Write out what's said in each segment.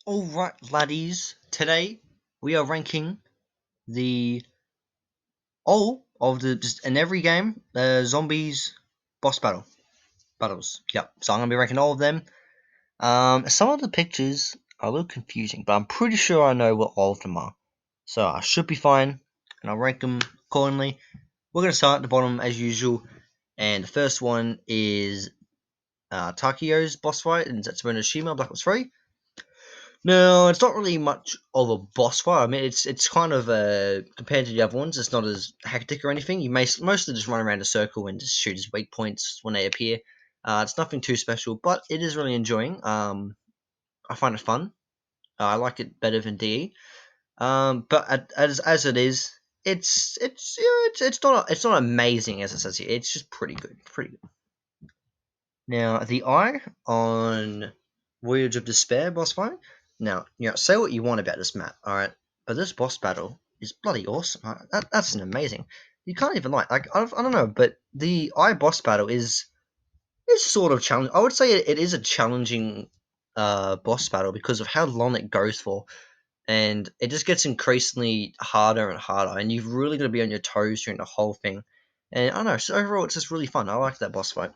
Alright, laddies, today we are ranking the all of the just in every game zombies boss battles. Yep. So I'm gonna be ranking all of them. Some of the pictures are a little confusing, but I'm pretty sure I know what all of them are. So I should be fine, and I'll rank them accordingly. We're gonna start at the bottom as usual, and the first one is Takio's boss fight in Zetsubou Shima Black Ops 3. No, it's not really much of a boss fight. I mean, it's kind of compared to the other ones, it's not as hectic or anything. You may mostly just run around a circle and just shoot his weak points when they appear. It's nothing too special, but it is really enjoying. I find it fun. I like it better than DE. But as it is, it's not amazing as it says here. It's just pretty good, pretty good. Now, the eye on Voyage of Despair boss fight. Now, say what you want about this map, alright? But this boss battle is bloody awesome. Right? That's an amazing. You can't even I don't know, but the eye boss battle is sort of challenging. I would say it is a challenging boss battle because of how long it goes for, and it just gets increasingly harder and harder, and you've really got to be on your toes during the whole thing. And I don't know, so overall, it's just really fun. I like that boss fight.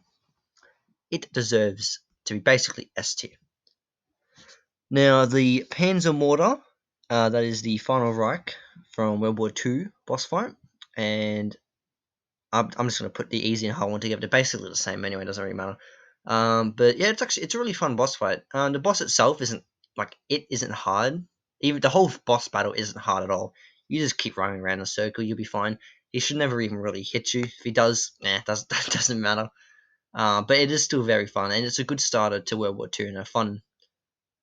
It deserves to be basically S tier. Now, the Panzer Mortar, that is the Final Reich from World War II boss fight, and I'm just going to put the easy and hard one together. They're basically the same anyway, it doesn't really matter. But yeah, it's a really fun boss fight. The boss itself isn't hard. Even the whole boss battle isn't hard at all. You just keep running around in a circle, you'll be fine. He should never even really hit you. If he does, that doesn't matter. But it is still very fun, and it's a good starter to World War II and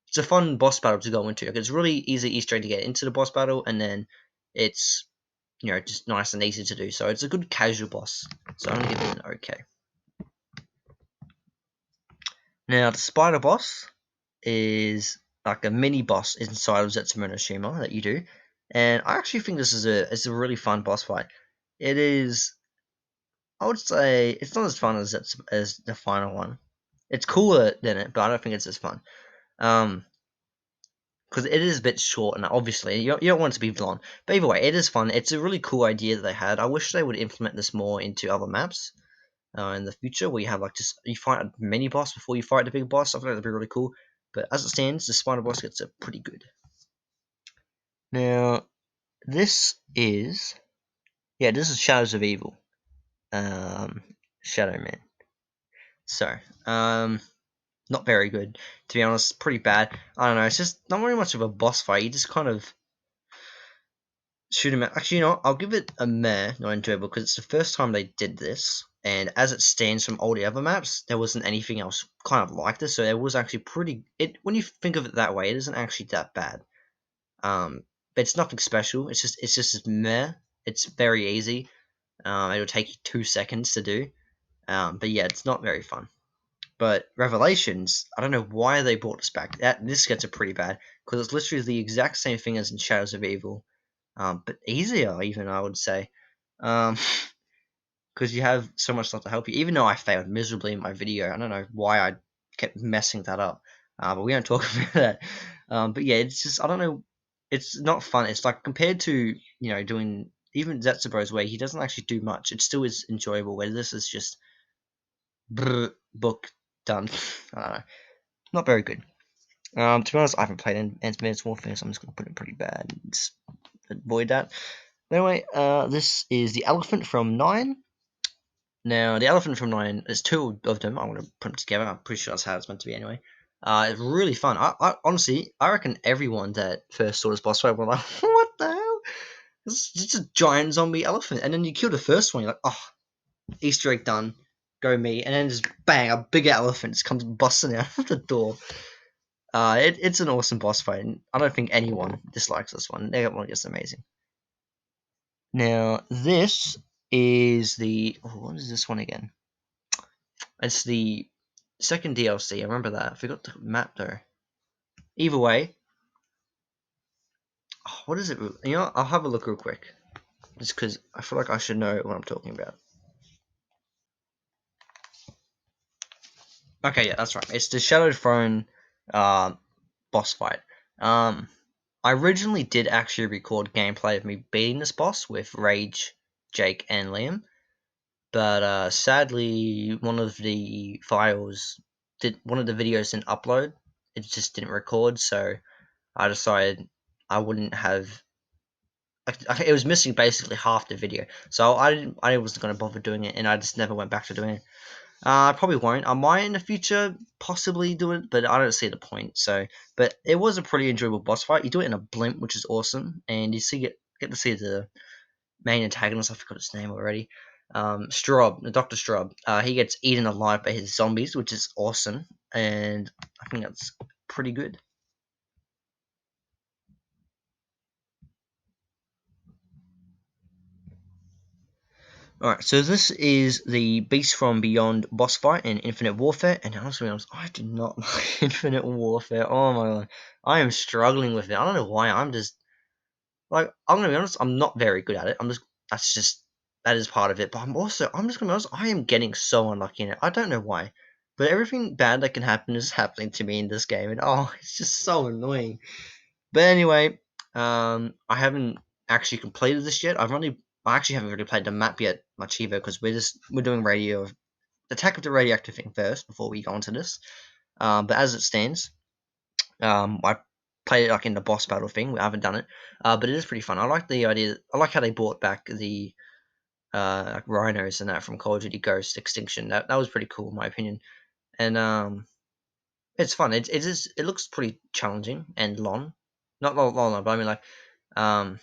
it's a fun boss battle to go into. Like, it's really Easter egg to get into the boss battle, and then it's just nice and easy to do. So it's a good casual boss. So I'm gonna give it an okay. Now the spider boss is like a mini boss inside of Zetsubou no Shima that you do, and I actually think this is a really fun boss fight. It is. I would say it's not as fun as the final one. It's cooler than it, but I don't think it's as fun. Because it is a bit short, and obviously you don't want it to be long. But either way, it is fun. It's a really cool idea that they had. I wish they would implement this more into other maps in the future, where you have like just you fight a mini boss before you fight the big boss. I think that'd be really cool. But as it stands, the spider boss gets a pretty good. Now this is Shadows of Evil, Shadow Man. So not very good, to be honest. Pretty bad. I don't know. It's just not very much of a boss fight. You just kind of shoot him out. Actually, I'll give it a meh, not enjoyable, because it's the first time they did this. And as it stands from all the other maps, there wasn't anything else kind of like this. So it was actually pretty. It when you think of it that way, it isn't actually that bad. But it's nothing special. It's just meh. It's very easy. It'll take you 2 seconds to do. But yeah, it's not very fun. But Revelations, I don't know why they brought this back. This gets it pretty bad because it's literally the exact same thing as in Shadows of Evil, but easier even I would say, because you have so much stuff to help you. Even though I failed miserably in my video, I don't know why I kept messing that up, but we don't talk about that. But yeah, it's just I don't know, it's not fun. It's like compared to doing even Zetsubou's way, he doesn't actually do much. It still is enjoyable. Where this is just book done. I don't know, not very good. To be honest, I haven't played Advanced Warfare, so I'm just gonna put it pretty bad. Just avoid that. Anyway, this is the elephant from 9. Now, the elephant from 9, there's two of them. I'm going to put them together. I'm pretty sure that's how it's meant to be anyway. It's really fun. I honestly, I reckon everyone that first saw this boss fight were like, what the hell? It's just a giant zombie elephant. And then you kill the first one, you're like, oh, Easter egg done. Go me. And then just bang, a big elephant just comes busting out of the door. It's an awesome boss fight. And I don't think anyone dislikes this one. Everyone gets amazing. Now, this is what is this one again? It's the second DLC. I remember that. I forgot the map though. Either way, what is it? I'll have a look real quick, just because I feel like I should know what I'm talking about. Okay, yeah, that's right. It's the Shadow Throne boss fight. I originally did actually record gameplay of me beating this boss with Rage, Jake, and Liam, but sadly, one of the videos didn't upload. It just didn't record, so I decided I wouldn't have. It was missing basically half the video, so I wasn't going to bother doing it, and I just never went back to doing it. I probably won't. I might in the future possibly do it, but I don't see the point. So, but it was a pretty enjoyable boss fight. You do it in a blimp, which is awesome, and you get to see the main antagonist. I forgot his name already. Straub, Doctor Straub. He gets eaten alive by his zombies, which is awesome, and I think that's pretty good. Alright, so this is the Beast from Beyond boss fight in Infinite Warfare, and honestly, I do not like Infinite Warfare. Oh my god, I am struggling with it. I don't know why. I'm just like, I'm gonna be honest. I'm not very good at it. That is part of it. But I'm just gonna be honest. I am getting so unlucky in it. I don't know why, but everything bad that can happen is happening to me in this game, and it's just so annoying. But anyway, I haven't actually completed this yet. I actually haven't really played the map yet much either because we're doing attack of the radioactive thing first before we go into this. But as it stands, I played it like in the boss battle thing. I haven't done it, but it is pretty fun. I like the idea. I like how they brought back the like rhinos and that from Call of Duty Ghost Extinction. That was pretty cool in my opinion, and it's fun. It looks pretty challenging and long. Not long, but I mean like um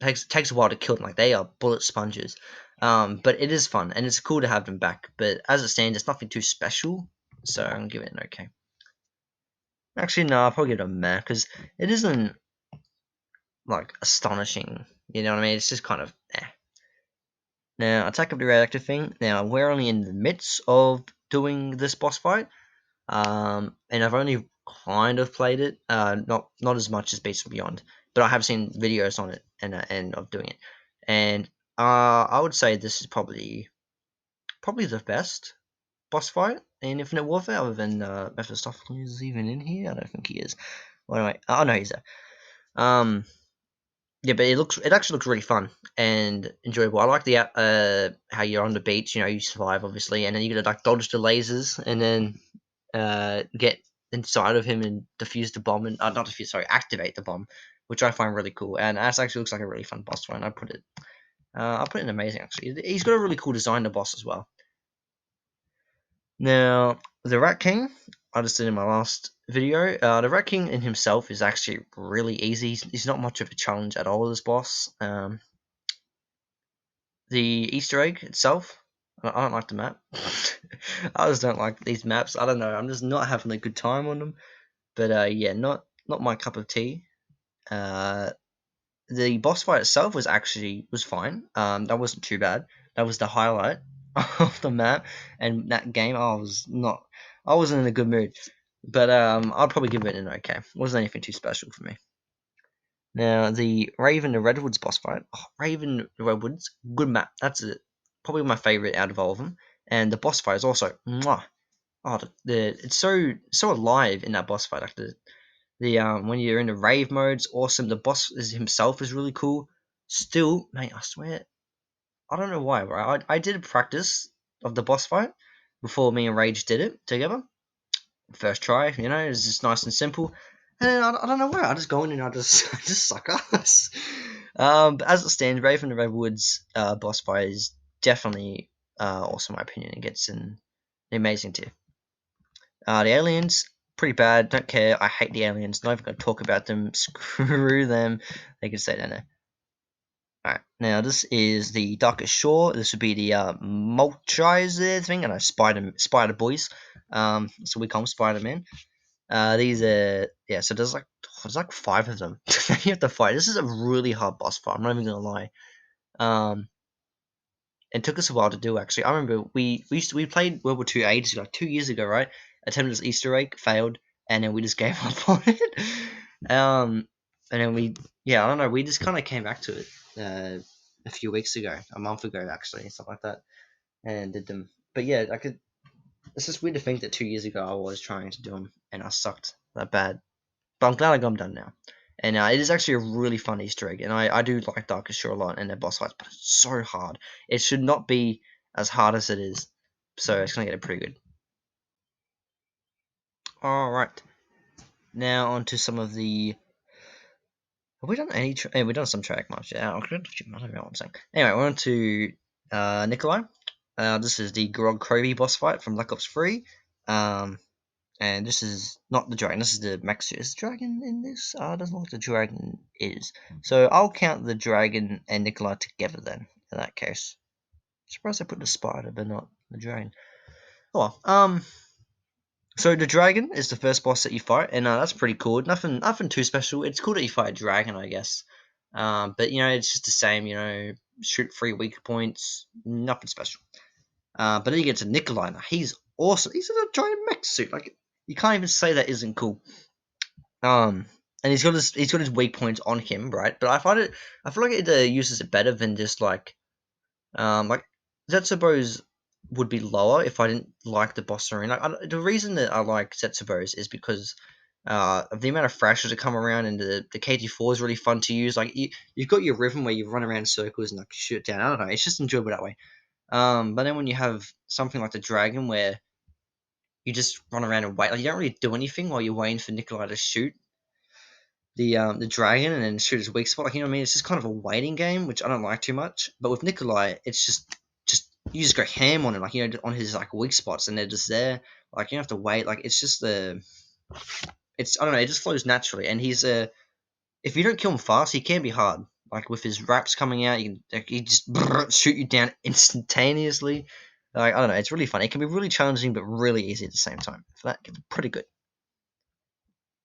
takes a while to kill them. Like they are bullet sponges. But it is fun and it's cool to have them back. But as it stands, it's nothing too special. So I'm gonna give it an okay. Actually, no, I'll probably give it a meh because it isn't like astonishing. You know what I mean? It's just kind of eh. Now, Attack of the Radioactive thing. Now we're only in the midst of doing this boss fight. And I've only kind of played it, not as much as Beast from Beyond, but I have seen videos on it and of doing it, and I would say this is probably the best boss fight in Infinite Warfare, other than Mephistopheles is even in here. I don't think he is. Well, anyway, oh no, he's there. Um, yeah, but it actually looks really fun and enjoyable. I like the how you're on the beach, you know, you survive obviously, and then you gotta like dodge the lasers, and then get inside of him and defuse the bomb and not defuse, sorry, activate the bomb, which I find really cool. And that actually looks like a really fun boss fight. I put it in amazing actually. He's got a really cool design, the boss as well. Now the Rat King, I just did in my last video. The Rat King in himself is actually really easy. He's not much of a challenge at all. This boss. The Easter egg itself, I don't like the map. I just don't like these maps. I don't know. I'm just not having a good time on them. But yeah, not my cup of tea. Uh, the boss fight itself was fine. That wasn't too bad. That was the highlight of the map and that game. I wasn't in a good mood. But I'd probably give it an okay. It wasn't anything too special for me. Now the Raven the Redwoods boss fight. Oh, Raven the Redwoods, good map. That's it. Probably my favorite out of all of them. And the boss fight is also mwah. Oh, it's so alive in that boss fight. Like the when you're in the rave mode, it's awesome. The boss himself is really cool. Still, mate, I swear, I don't know why, right? I did a practice of the boss fight before me and Rage did it together. First try, you know, it's just nice and simple. And then I don't know why, I just go in and I just I just suck ass. But as it stands, Raven and Redwoods boss fight is definitely awesome in my opinion. It gets an amazing tier. The aliens, pretty bad. Don't care. I hate the aliens. Not even going to talk about them. Screw them. They can stay down there. Alright, now this is the Darkest Shore. This would be the Molchizer thing, and Spider Boys. So we call them Spider Man. These are yeah. So there's like five of them. You have to fight. This is a really hard boss fight. I'm not even gonna lie. Um, it took us a while to do actually. I remember we played World War Two ages like 2 years ago, right? Attempted this Easter egg, failed, and then we just gave up on it. And then I don't know, we just kind of came back to it a few weeks ago, a month ago actually, something like that, and did them. But yeah, I could. It's just weird to think that 2 years ago I was trying to do them and I sucked that bad. But I'm glad I got them done now. And it is actually a really fun Easter egg, and I do like Darkest Shore a lot and their boss fights, but it's so hard. It should not be as hard as it is, so it's gonna get it pretty good. All right, now on to some of the. Have we done any? We've done some track march. Yeah, I don't know what I'm saying. Anyway, we're on to Nikolai. This is the Grog Crovey boss fight from Black Ops 3. Um, and this is not the dragon. This is the max. Is the dragon in this? Doesn't look like the dragon is. So I'll count the dragon and Nikolai together then. In that case, surprised I put the spider but not the dragon. Oh well. So the dragon is the first boss that you fight, and that's pretty cool. Nothing too special. It's cool that you fight a dragon, I guess. But it's just the same. Shoot 3 weak points. Nothing special. But then you get to Nikolai. Now, he's awesome. He's in a giant mech suit. Like you can't even say that isn't cool. And he's got his weak points on him, right? But I feel like it uses it better than just like Zetsubo's would be lower if I didn't like the boss arena. The reason that I like Zetsubo's is because of the amount of thrashers that come around, and the KT4 is really fun to use. Like you've got your rhythm where you run around in circles and like shoot down. I don't know, it's just enjoyable that way. But then when you have something like the dragon where you just run around and wait, like you don't really do anything while you're waiting for Nikolai to shoot the dragon and then shoot his weak spot. Like what I mean, it's just kind of a waiting game, which I don't like too much. But with Nikolai, it's just you just go ham on him, like on his like weak spots, and they're just there. Like you don't have to wait. Like it's just it's I don't know, it just flows naturally. And he's if you don't kill him fast, he can be hard. Like with his raps coming out, he just shoot you down instantaneously. Like I don't know, it's really fun. It can be really challenging, but really easy at the same time. For that, it's pretty good.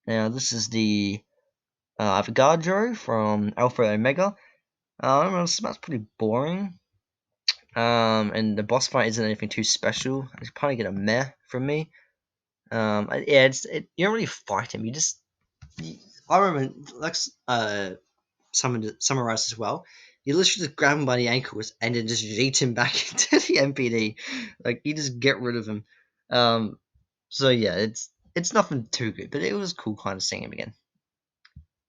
Now this is the Avogadro from Alpha Omega. I don't know, this map's pretty boring. And the boss fight isn't anything too special. It's probably get a meh from me. Yeah, you don't really fight him. I remember let's summarize as well. You literally just grab him by the ankles and then just yeet him back into the MPD. Like you just get rid of him. So yeah, it's nothing too good, but it was cool kind of seeing him again.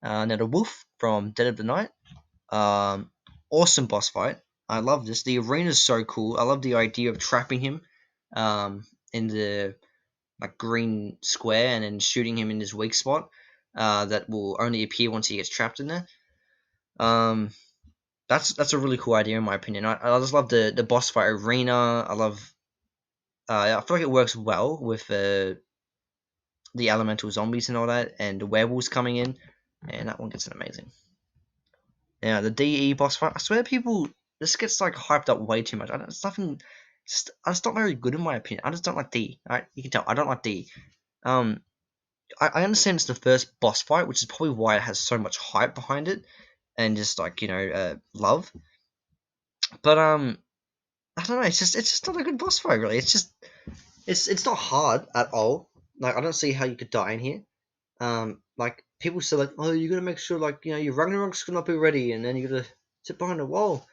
Now the wolf from Dead of the Night. Um, awesome boss fight. I love this. The arena's so cool. I love the idea of trapping him in the like green square and then shooting him in his weak spot that will only appear once he gets trapped in there. Um, that's a really cool idea in my opinion. I just love the boss fight arena. I feel like it works well with the elemental zombies and all that, and the werewolves coming in, and that one gets an amazing. Yeah, the DE boss fight. I swear, people this gets like hyped up way too much. It's nothing. It's not very good in my opinion. I just don't like D. Right? You can tell I don't like D. Um, I understand it's the first boss fight, which is probably why it has so much hype behind it, and just like love. But I don't know. It's just not a good boss fight really. It's not hard at all. Like I don't see how you could die in here. Like people say like, oh, you gotta make sure like your Ragnarok's gonna be ready, and then you gotta sit behind a wall.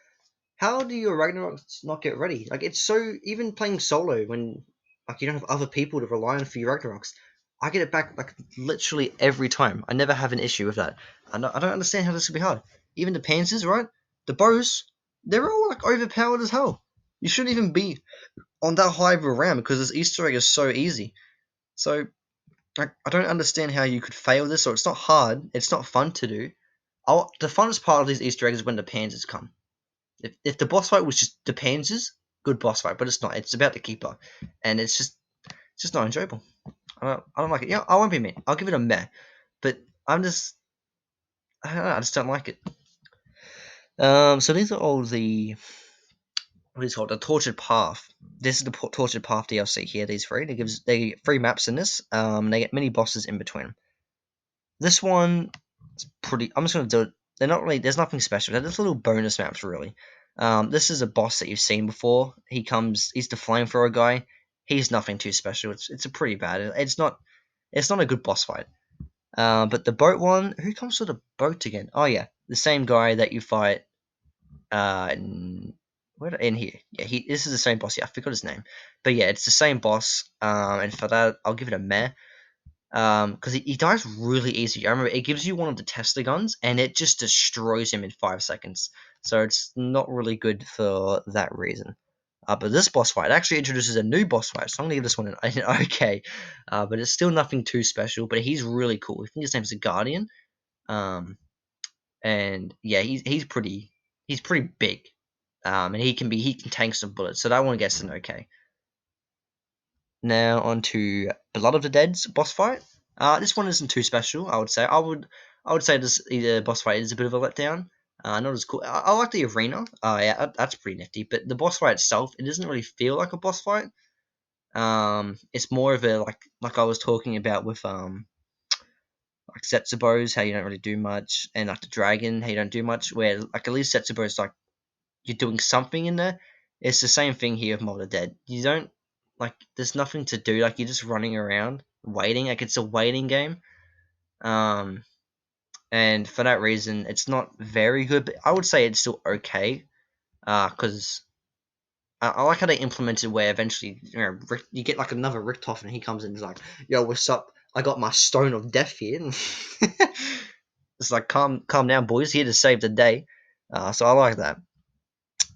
How do your Ragnaroks not get ready? Like it's so even playing solo when like you don't have other people to rely on for your Ragnaroks. I get it back like literally every time. I never have an issue with that. I don't understand how this could be hard. Even the Panzers, right? The bows, they're all like overpowered as hell. You shouldn't even be on that high of a round because this Easter egg is so easy. So I don't understand how you could fail this. Or it's not hard. It's not fun to do. The funnest part of these Easter eggs is when the Panzers come. If the boss fight was just the Panzers, good boss fight, but it's not. It's about the keeper, and it's just not enjoyable. I don't like it. Yeah, I won't be mean. I'll give it a meh, but I don't know. I just don't like it. So these are all the what is it called the Tortured Path. This is the Tortured Path DLC here. These three. They get 3 maps in this. They get mini bosses in between. This one is pretty. I'm just gonna do it. They're not really. There's nothing special. They're just little bonus maps, really. This is a boss that you've seen before. He's the flamethrower guy. He's nothing too special. It's a pretty bad. It's not a good boss fight. But the boat one, who comes with the boat again? Oh yeah, the same guy that you fight. In here, yeah, this is the same boss. Yeah, I forgot his name, but yeah, it's the same boss. And for that, I'll give it a meh. because he dies really easy. I remember it gives you one of the Tesla guns, and it just destroys him in 5 seconds. So it's not really good for that reason. But this boss fight actually introduces a new boss fight, so I'm gonna give this one an okay. But it's still nothing too special. But he's really cool. I think his name's the Guardian. And yeah, he's pretty big. And he can tank some bullets. So that one gets an okay. Now on to Blood of the Dead's boss fight. This one isn't too special, I would say. I would say this boss fight is a bit of a letdown. Not as cool. I like the arena. Yeah, that's pretty nifty. But the boss fight itself, it doesn't really feel like a boss fight. It's more of a like I was talking about with like Setsubo's, how you don't really do much, and like the dragon, how you don't do much. Where like at least Setsubo's like you're doing something in there. It's the same thing here with Mob of the Dead. You don't like there's nothing to do. Like you're just running around waiting. Like it's a waiting game. Um, and for that reason, it's not very good. But I would say it's still okay. Because I like how they implemented where eventually you get like another Richtofen and he comes in and is like, "Yo, what's up? I got my Stone of Death here." It's like calm down, boys. Here to save the day. So I like that.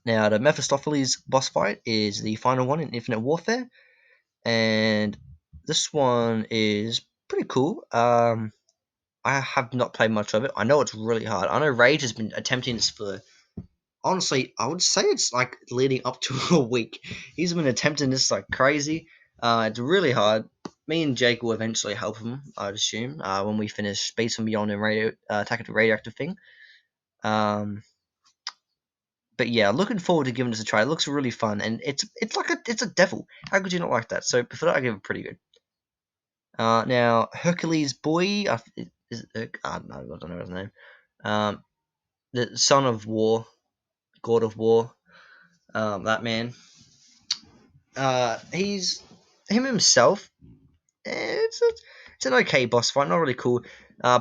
Now, the Mephistopheles boss fight is the final one in Infinite Warfare, and this one is pretty cool. I have not played much of it. I know it's really hard. I know Rage has been attempting this for, honestly, I would say it's like leading up to a week. He's been attempting this like crazy. It's really hard. Me and Jake will eventually help him, I'd assume, when we finish Space and Beyond and Attack of the Radioactive thing. But yeah, looking forward to giving this a try. It looks really fun, and it's a devil. How could you not like that? So for that, I give it pretty good. Now Hercules Boy, I don't know his name. The Son of War, God of War. That man. He's him himself. It's an okay boss fight, not really cool.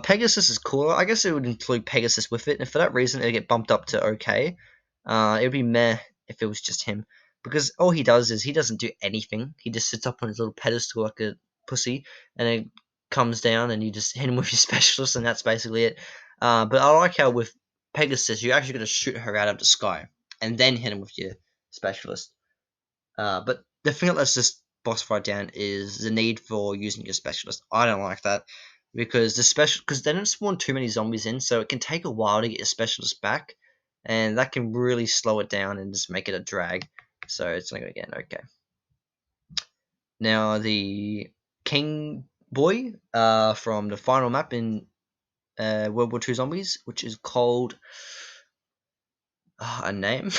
Pegasus is cooler. I guess it would include Pegasus with it, and for that reason, it'd get bumped up to okay. It would be meh if it was just him, because all he does is he doesn't do anything. He just sits up on his little pedestal like a pussy, and then comes down, and you just hit him with your specialist, and that's basically it. But I like how with Pegasus, you're actually going to shoot her out of the sky, and then hit him with your specialist. But the thing that lets this boss fight down is the need for using your specialist. I don't like that because they don't spawn too many zombies in, so it can take a while to get your specialist back, and that can really slow it down and just make it a drag. So it's not gonna get okay. Now the King Boy from the final map in World War II Zombies, which is called a name.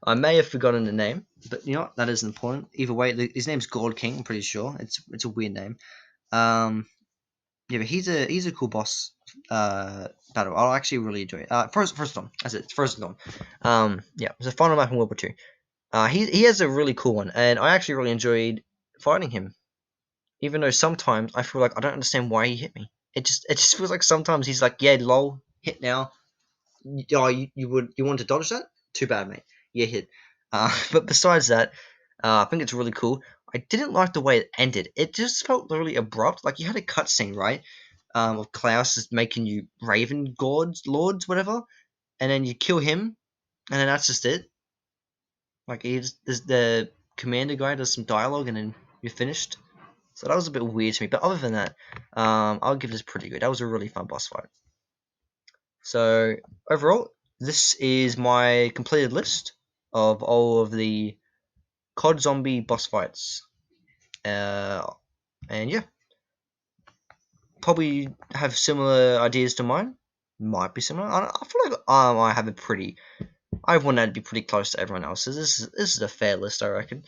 I may have forgotten the name, but you know what? That isn't important. Either way, his name's God King. I'm pretty sure it's a weird name. Yeah, but he's a cool boss. Battle. I'll actually really enjoy it. First on, that's it. First on. Yeah, it's a final map in World War Two. He has a really cool one, and I actually really enjoyed fighting him. Even though sometimes I feel like I don't understand why he hit me. It just feels like sometimes he's like, yeah, lol, hit now. Oh, you want to dodge that? Too bad, mate. You hit. But besides that, I think it's really cool. I didn't like the way it ended. It just felt really abrupt. Like you had a cutscene, right? Of Klaus is making you Raven gods, lords, whatever, and then you kill him, and then that's just it. Like the commander guy does some dialogue, and then you're finished. So that was a bit weird to me. But other than that, I'll give this pretty good. That was a really fun boss fight. So overall, this is my completed list of all of the COD zombie boss fights. And yeah, probably have similar ideas to mine. Might be similar. I feel like I have a pretty. I want that to be pretty close to everyone else's. This is a fair list, I reckon.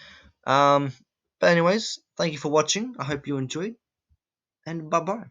Um, but anyways, thank you for watching. I hope you enjoyed, and bye bye.